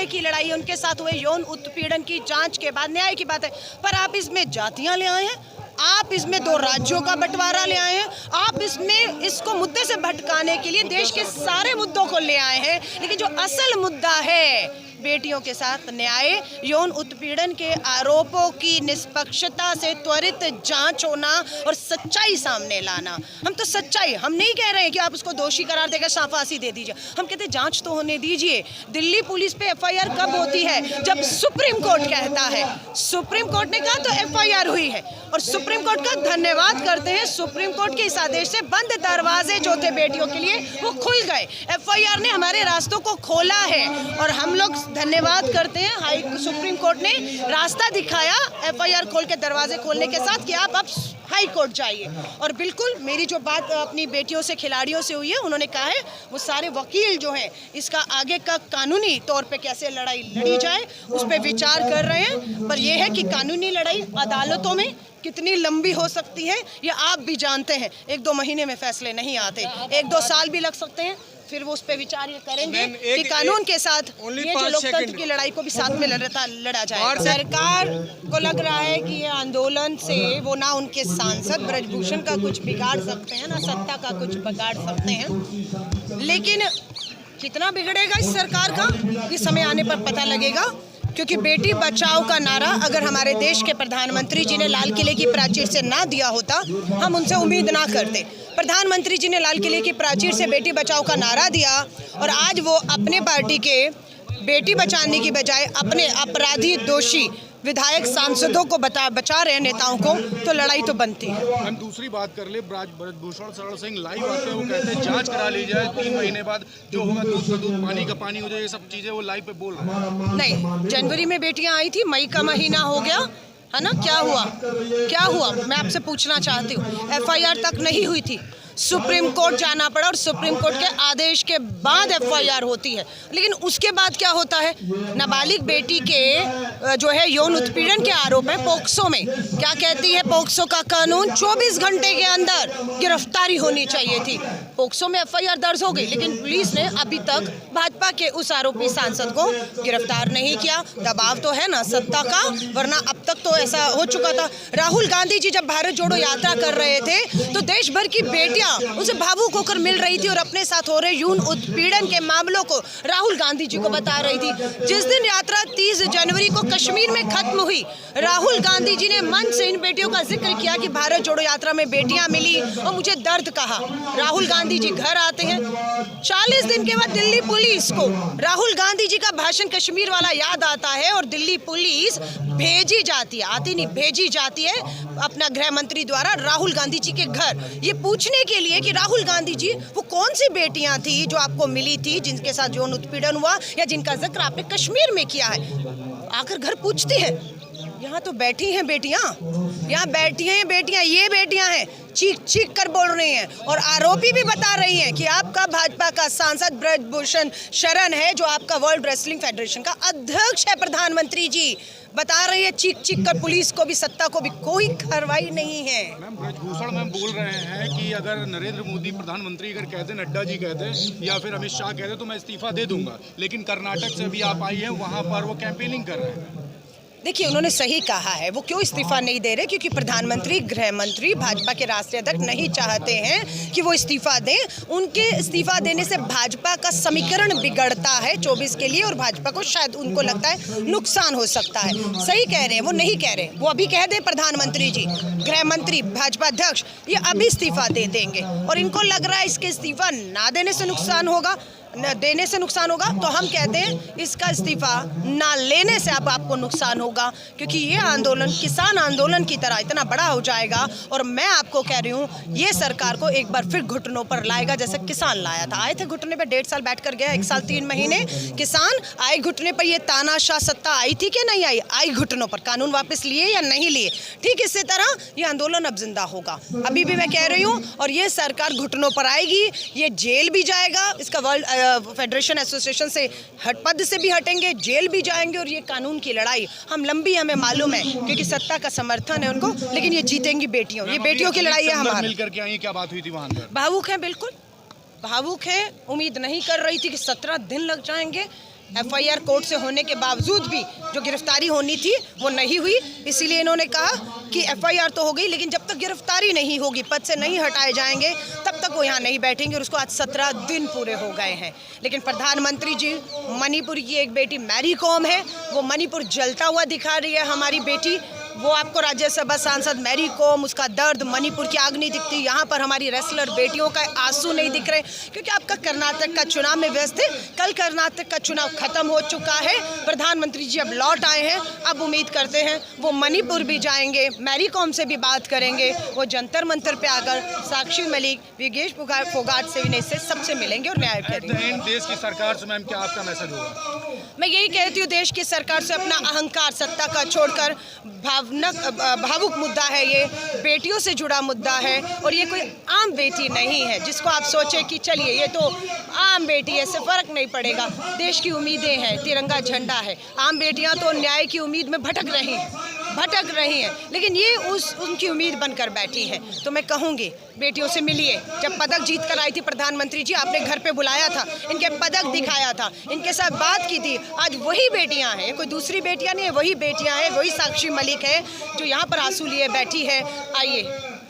न्याय की लड़ाई है, उनके साथ हुए यौन उत्पीड़न की जांच के बाद न्याय की बात है। पर आप इसमें जातियां ले आए हैं, आप इसमें 2 राज्यों का बंटवारा ले आए हैं, आप इसमें इसको मुद्दे से भटकाने के लिए देश के सारे मुद्दों को ले आए हैं। लेकिन जो असल मुद्दा है बेटियों के साथ न्याय, यौन उत्पीड़न के आरोपों की निष्पक्षता से त्वरित जांच होना और सच्चाई सामने लाना। हम तो सच्चाई, हम नहीं कह रहे हैं कि आप उसको दोषी करार देकर फांसी दे दीजिए, हम कहते हैं जांच तो होने दीजिए। दिल्ली पुलिस पे एफआईआर कब होती है? जब सुप्रीम कोर्ट कहता है। सुप्रीम कोर्ट ने कहा तो एफआईआर हुई है और सुप्रीम कोर्ट का धन्यवाद करते हैं। सुप्रीम कोर्ट के इस आदेश से बंद दरवाजे जो थे बेटियों के लिए वो खुल गए। एफआईआर ने हमारे रास्तों को खोला है और हम लोग धन्यवाद करते हैं। सुप्रीम कोर्ट ने रास्ता दिखाया एफआईआर खोल के, दरवाजे खोलने के साथ कि आप अब हाई कोर्ट जाइए। और बिल्कुल मेरी जो बात अपनी बेटियों से, खिलाड़ियों से हुई है, उन्होंने कहा है वो सारे वकील जो हैं इसका आगे का कानूनी तौर पे कैसे लड़ाई लड़ी जाए उस पर विचार कर रहे हैं। पर यह है कि कानूनी लड़ाई अदालतों में कितनी लंबी हो सकती है ये आप भी जानते हैं। 1-2 महीने में फैसले नहीं आते, 1-2 साल भी लग सकते हैं। फिर वो उस पर विचार ये करेंगे कि कानून के साथ ये जो लोकतंत्र की लड़ाई को भी साथ में लड़ा जाए। और सरकार को लग रहा है कि ये आंदोलन से वो ना उनके सांसद ब्रजभूषण का कुछ बिगाड़ सकते हैं, ना सत्ता का कुछ बिगाड़ सकते हैं। लेकिन कितना बिगड़ेगा इस सरकार का ये समय आने पर पता लगेगा, क्योंकि बेटी बचाओ का नारा अगर हमारे देश के प्रधानमंत्री जी ने लाल किले की प्राचीर से ना दिया होता, हम उनसे उम्मीद ना करते। प्रधानमंत्री जी ने लाल किले की प्राचीर से बेटी बचाओ का नारा दिया और आज वो अपने पार्टी के बेटी बचाने की बजाय अपने अपराधी दोषी विधायक सांसदों को बचा रहे हैं, नेताओं को, तो लड़ाई तो बनती है। हम दूसरी बात कर ले, ब्रजभूषण शरण सिंह लाइव आते हैं, वो कहते हैं जांच करा ली जाए, 3 महीने बाद जो होगा दूध का दूध पानी का पानी हो जाए, ये सब चीजें वो लाइव पे बोल रहे हैं। नहीं, जनवरी में बेटियां आई थी, मई का महीना हो गया है ना, क्या हुआ मैं आपसे पूछना चाहती हूँ। एफआईआर तक नहीं हुई थी, सुप्रीम कोर्ट जाना पड़ा और सुप्रीम कोर्ट के आदेश के बाद एफआईआर होती है। लेकिन उसके बाद क्या होता है? नाबालिग बेटी के जो है यौन उत्पीड़न के आरोप है पोक्सो में। क्या कहती है पोक्सो का कानून? 24 घंटे के अंदर गिरफ्तारी होनी चाहिए थी। पोक्सो में एफआईआर दर्ज हो गई, लेकिन पुलिस ने अभी तक भाजपा के उस आरोपी सांसद को गिरफ्तार नहीं किया। दबाव तो है ना सत्ता का, वरना अब तक तो ऐसा हो चुका था। राहुल गांधी जी जब भारत जोड़ो यात्रा कर रहे थे तो देश भर की बेटियां उनसे भावुक होकर मिल रही थी और अपने साथ हो रहे यौन उत्पीड़न के मामलों को राहुल गांधी जी को बता रही थी। जिस दिन यात्रा 30 जनवरी को कश्मीर में खत्म हुई, राहुल गांधी जी ने मंच से इन बेटियों का जिक्र किया कि भारत जोड़ो यात्रा में बेटियां मिली और मुझे दर्द कहा। राहुल गांधी जी घर आते हैं, 40 दिन के बाद दिल्ली पुलिस को राहुल गांधी जी का भाषण कश्मीर वाला याद आता है और दिल्ली पुलिस भेजी जाती है, आती नहीं भेजी जाती है अपना गृह मंत्री द्वारा राहुल गांधी जी के घर, ये पूछने के लिए कि राहुल गांधी जी वो कौन सी बेटियां थी जो आपको मिली थी, जिनके साथ यौन उत्पीड़न हुआ या जिनका जिक्र आपने कश्मीर में किया है। आकर घर पूछती है। यहाँ तो बैठी हैं बेटियां, यहाँ बैठी हैं बेटियां, ये बेटियां हैं, चीख चीख कर बोल रही हैं और आरोपी भी बता रही हैं कि आपका भाजपा का सांसद ब्रजभूषण शरण है, जो आपका वर्ल्ड रेसलिंग फेडरेशन का अध्यक्ष है। प्रधानमंत्री जी बता रही है चीख चीख कर, पुलिस को भी सत्ता को भी कोई कार्रवाई नहीं है। मैम ब्रजभूषण मैम बोल रहे हैं कि अगर नरेंद्र मोदी प्रधानमंत्री अगर कहते, नड्डा जी कहते या फिर अमित शाह कहते तो मैं इस्तीफा दे दूंगा, लेकिन कर्नाटक से भी आप आई हैं, वहाँ पर वो कैंपेनिंग कर रहे हैं। देखिए उन्होंने सही कहा है, वो क्यों इस्तीफा नहीं दे रहे? क्योंकि प्रधानमंत्री, गृह मंत्री, भाजपा के राष्ट्रीय अध्यक्ष नहीं चाहते हैं कि वो इस्तीफा दें। उनके इस्तीफा देने से भाजपा का समीकरण बिगड़ता है 24 के लिए और भाजपा को शायद उनको लगता है नुकसान हो सकता है। सही कह रहे हैं, वो नहीं कह रहे, वो अभी कह दे प्रधानमंत्री जी, गृह मंत्री, भाजपा अध्यक्ष ये अभी इस्तीफा दे देंगे और इनको लग रहा है इसके इस्तीफा ना देने से नुकसान होगा, न देने से नुकसान होगा। तो हम कहते हैं इसका इस्तीफा ना लेने से अब आपको नुकसान होगा, क्योंकि ये आंदोलन किसान आंदोलन की तरह इतना बड़ा हो जाएगा और मैं आपको कह रही हूँ ये सरकार को एक बार फिर घुटनों पर लाएगा, जैसे किसान लाया था। आए थे घुटने पर, 1.5 साल बैठ कर गया, 1 साल 3 महीने किसान आए घुटने पर। ये तानाशाह सत्ता आई थी कि नहीं आई? आई घुटनों पर। कानून वापस लिए या नहीं लिए? ठीक इसी तरह ये आंदोलन अब जिंदा होगा। अभी भी मैं कह रही हूँ और ये सरकार घुटनों पर आएगी, ये जेल भी जाएगा, इसका वर्ल्ड फेडरेशन एसोसिएशन से पद से भी हटेंगे, जेल भी जाएंगे और ये कानून की लड़ाई हम लंबी, हमें मालूम है, क्योंकि सत्ता का समर्थन है उनको, लेकिन ये जीतेंगी बेटियों, ये बेटियों की लड़ाई है हमारी। मिलकर के आई, क्या बात हुई थी वहाँ पर? भावुक है, बिल्कुल भावुक है। उम्मीद नहीं कर रही थी कि 17 दिन लग जाएंगे, FIR कोर्ट से होने के बावजूद भी जो गिरफ्तारी होनी थी वो नहीं हुई। इसीलिए इन्होंने कहा कि FIR तो हो गई, लेकिन जब तक गिरफ्तारी नहीं होगी, पद से नहीं हटाए जाएंगे, तब तक वो यहाँ नहीं बैठेंगे। और उसको आज 17 दिन पूरे हो गए हैं। लेकिन प्रधानमंत्री जी, मणिपुर की एक बेटी मैरी कॉम है, वो मणिपुर जलता हुआ दिखा रही है हमारी बेटी। वो आपको राज्यसभा सांसद मैरी कॉम, उसका दर्द, मणिपुर की आग नहीं दिखती। यहाँ पर हमारी रेसलर बेटियों का आंसू नहीं दिख रहे, क्योंकि आपका कर्नाटक का चुनाव में व्यस्त है। कल कर्नाटक का चुनाव खत्म हो चुका है। प्रधानमंत्री जी अब लौट आए हैं। अब उम्मीद करते हैं वो मणिपुर भी जाएंगे, मैरी कॉम से भी बात करेंगे, वो जंतर मंतर पे आकर साक्षी मलिक, विगेश फोगाट से भी इससे सबसे मिलेंगे और न्याय करेंगे। देश की सरकार से मैम क्या आपका मैसेज होगा? मैं यही कहती हूँ, देश की सरकार से अपना अहंकार, सत्ता का छोड़कर, भावुक मुद्दा है ये, बेटियों से जुड़ा मुद्दा है। और ये कोई आम बेटी नहीं है जिसको आप सोचें कि चलिए ये तो आम बेटी है, इससे फर्क नहीं पड़ेगा। देश की उम्मीदें हैं, तिरंगा झंडा है। आम बेटियां तो न्याय की उम्मीद में भटक रही हैं, लेकिन ये उनकी उम्मीद बनकर बैठी है। तो मैं कहूँगी, बेटियों से मिलिए। जब पदक जीत कर आई थी प्रधानमंत्री जी, आपने घर पे बुलाया था, इनके पदक दिखाया था, इनके साथ बात की थी। आज वही बेटियां हैं, कोई दूसरी बेटियां नहीं है, वही बेटियां हैं, वही साक्षी मलिक है जो यहाँ पर आंसू लिए बैठी है।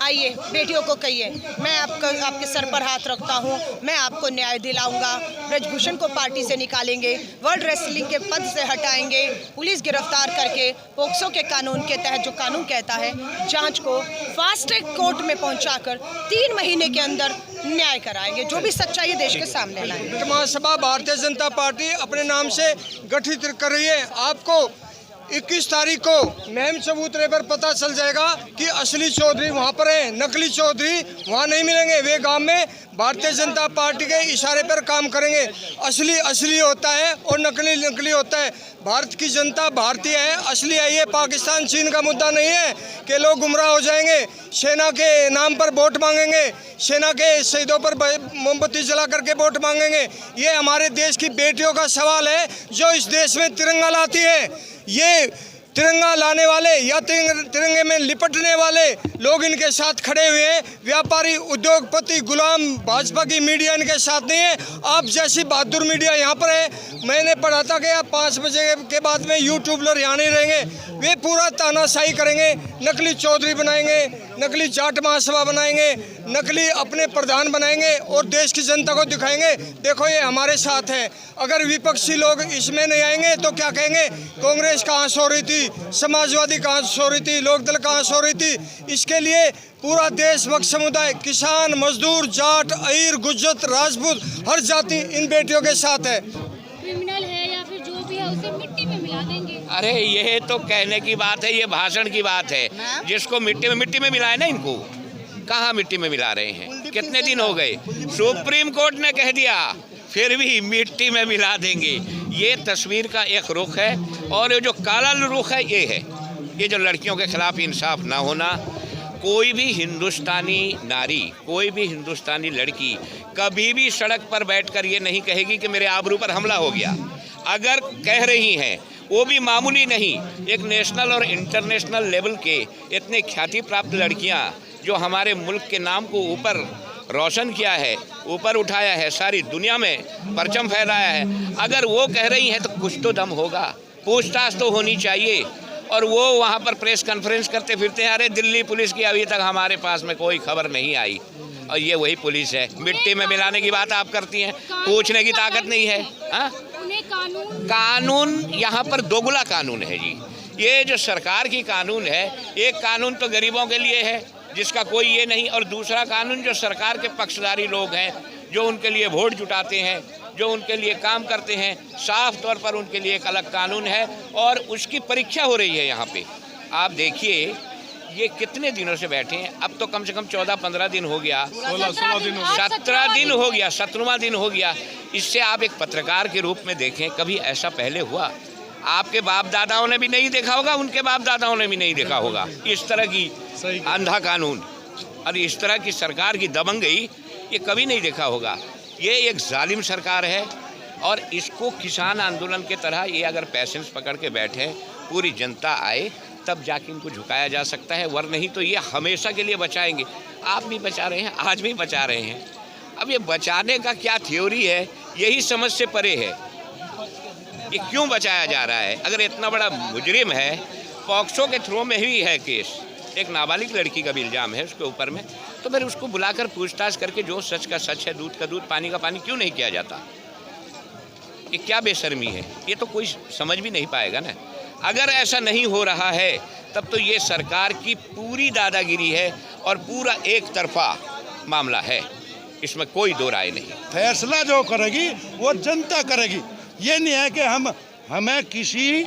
आइए बेटियों को कहिए, मैं आपके सर पर हाथ रखता हूँ, मैं आपको न्याय दिलाऊंगा। ब्रजभूषण को पार्टी से निकालेंगे, वर्ल्ड रेसलिंग के पद से हटाएंगे, पुलिस गिरफ्तार करके पोक्सो के कानून के तहत, जो कानून कहता है, जांच को फास्ट ट्रैक कोर्ट में पहुंचाकर 3 महीने के अंदर न्याय कराएंगे। जो भी सच्चाई है देश के सामने लाएंगे। महासभा भारतीय जनता पार्टी अपने नाम से गठित कर रही है। आपको 21 तारीख को महम चबूतरे पर पता चल जाएगा कि असली चौधरी वहाँ पर है, नकली चौधरी वहाँ नहीं मिलेंगे। वे गांव में भारतीय जनता पार्टी के इशारे पर काम करेंगे। असली होता है और नकली होता है। भारत की जनता भारतीय है, असली है। ये पाकिस्तान चीन का मुद्दा नहीं है कि लोग गुमराह हो जाएंगे, सेना के नाम पर वोट मांगेंगे, सेना के शहीदों पर मोमबत्ती जला करके वोट मांगेंगे। ये हमारे देश की बेटियों का सवाल है जो इस देश में तिरंगा लाती है। ये तिरंगा लाने वाले या तिरंगे में लिपटने वाले लोग इनके साथ खड़े हुए हैं। व्यापारी, उद्योगपति, गुलाम, भाजपा की मीडिया इनके साथ नहीं है। आप जैसी बहादुर मीडिया यहाँ पर है। मैंने पढ़ा था कि आप 5 बजे के बाद में यूट्यूबर यहाँ नहीं रहेंगे। वे पूरा तानाशाही करेंगे, नकली चौधरी बनाएंगे, नकली जाट महासभा बनाएंगे, नकली अपने प्रधान बनाएंगे और देश की जनता को दिखाएंगे देखो ये हमारे साथ है। अगर विपक्षी लोग इसमें नहीं आएंगे तो क्या कहेंगे? कांग्रेस कहाँ सो रही थी, समाजवादी कहाँ सो रही थी, लोकदल कहाँ सो रही थी? इसके लिए पूरा देशभक्त समुदाय, किसान, मजदूर, जाट, अहीर, गुज्जर, राजपूत, हर जाति इन बेटियों के साथ है। क्रिमिनल है या फिर जो भी है उसे मिट्टी में मिला देंगे। अरे ये तो कहने की बात है, ये भाषण की बात है। जिसको मिट्टी में मिलाए ना, इनको कहाँ मिट्टी में मिला रहे हैं? कितने दिन हो गए? सुप्रीम कोर्ट ने कह दिया, फिर भी मिट्टी में मिला देंगे। ये तस्वीर का एक रुख है और ये जो काला रुख है ये है, ये जो लड़कियों के खिलाफ इंसाफ ना होना। कोई भी हिंदुस्तानी नारी, कोई भी हिंदुस्तानी लड़की कभी भी सड़क पर बैठकर ये नहीं कहेगी कि मेरे आबरू पर हमला हो गया। अगर कह रही हैं, वो भी मामूली नहीं, एक नेशनल और इंटरनेशनल लेवल के इतने ख्याति प्राप्त लड़कियां जो हमारे मुल्क के नाम को ऊपर रोशन किया है, ऊपर उठाया है, सारी दुनिया में परचम फहराया है। अगर वो कह रही हैं तो कुछ तो दम होगा, पूछताछ तो होनी चाहिए। और वो वहाँ पर प्रेस कॉन्फ्रेंस करते फिरते हैं, अरे दिल्ली पुलिस की अभी तक हमारे पास में कोई खबर नहीं आई। और ये वही पुलिस है। मिट्टी में मिलाने की बात आप करती हैं, पूछने की ताकत नहीं है। हाँ, कानून यहाँ पर दोगुला कानून है जी। ये जो सरकार की कानून है, एक कानून तो गरीबों के लिए है जिसका कोई ये नहीं, और दूसरा कानून जो सरकार के पक्षधारी लोग हैं, जो उनके लिए वोट जुटाते हैं, जो उनके लिए काम करते हैं, साफ तौर पर उनके लिए एक अलग कानून है और उसकी परीक्षा हो रही है यहाँ पे। आप देखिए ये कितने दिनों से बैठे हैं, अब तो कम से कम 14-15 दिन हो गया, 17 दिन हो गया, 17वां दिन हो गया। इससे आप एक पत्रकार के रूप में देखें, कभी ऐसा पहले हुआ? आपके बाप दादाओं ने भी नहीं देखा होगा, उनके बाप दादाओं ने भी नहीं देखा होगा इस तरह की अंधा कानून और इस तरह की सरकार की दबंगई, ये कभी नहीं देखा होगा। ये एक जालिम सरकार है और इसको किसान आंदोलन के तरह ये अगर पैसेंस पकड़ के बैठे, पूरी जनता आए, तब जाके इनको झुकाया जा सकता है, वरना नहीं तो ये हमेशा के लिए बचाएंगे। आप भी बचा रहे हैं, आज भी बचा रहे हैं। अब ये बचाने का क्या थ्योरी है, यही समझ से परे है। ये क्यों बचाया जा रहा है? अगर इतना बड़ा मुजरिम है, पॉक्सो के थ्रू में ही है केस, एक नाबालिग लड़की का भी इल्ज़ाम है उसके ऊपर में, तो फिर उसको बुलाकर पूछताछ करके जो सच का सच है, दूध का दूध, पानी का पानी क्यों नहीं किया जाता? ये क्या बेशर्मी है? ये तो कोई समझ भी नहीं पाएगा ना। अगर ऐसा नहीं हो रहा है तब तो ये सरकार की पूरी दादागिरी है और पूरा एक तरफा मामला है, इसमें कोई दो राय नहीं। फैसला जो करेगी वो जनता करेगी। ये नहीं है कि हमें किसी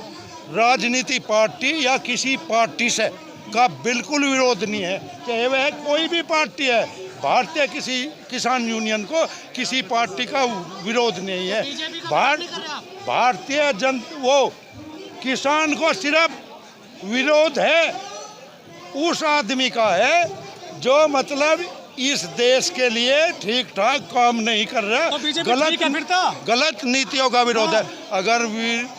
राजनीति पार्टी या किसी पार्टी से का बिल्कुल विरोध नहीं है, चाहे वह कोई भी पार्टी है। भारतीय किसी किसान यूनियन को किसी पार्टी का विरोध नहीं है। भारतीय वो किसान को सिर्फ विरोध है उस आदमी का है जो मतलब इस देश के लिए ठीक ठाक काम नहीं कर रहा, तो गलत नीतियों का विरोध है। अगर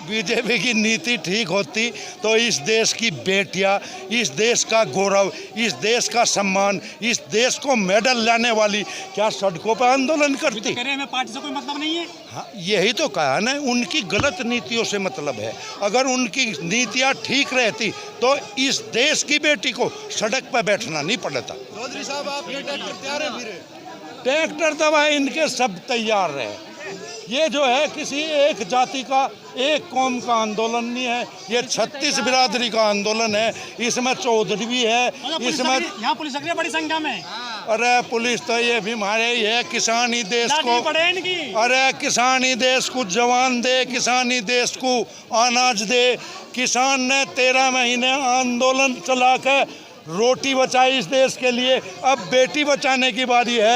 बीजेपी की नीति ठीक होती तो इस देश की बेटियां, इस देश का गौरव, इस देश का सम्मान, इस देश को मेडल लाने वाली क्या सड़कों पर आंदोलन करती? हमें पार्टी से कोई मतलब नहीं है। हाँ, यही तो कहा ना, उनकी गलत नीतियों से मतलब है। अगर उनकी नीतियाँ ठीक रहती तो इस देश की बेटी को सड़क पर बैठना नहीं पड़ता। चौधरी साहब, आप ये ट्रैक्टर तैयार है? फिर ट्रैक्टर दवा इनके सब तैयार रहे। ये जो है किसी एक जाति का, एक कौम का आंदोलन नहीं है, ये 36 बिरादरी का आंदोलन है। इसमें चौधरी भी है, इसमें यहाँ पुलिस बड़ी संख्या में। अरे पुलिस तो ये भी हमारे ये किसान ही देश को, अरे किसान ही देश को जवान दे, किसान ही देश को अनाज दे। किसान ने 13 महीने आंदोलन चला कर रोटी बचाई इस देश के लिए, अब बेटी बचाने की बारी है।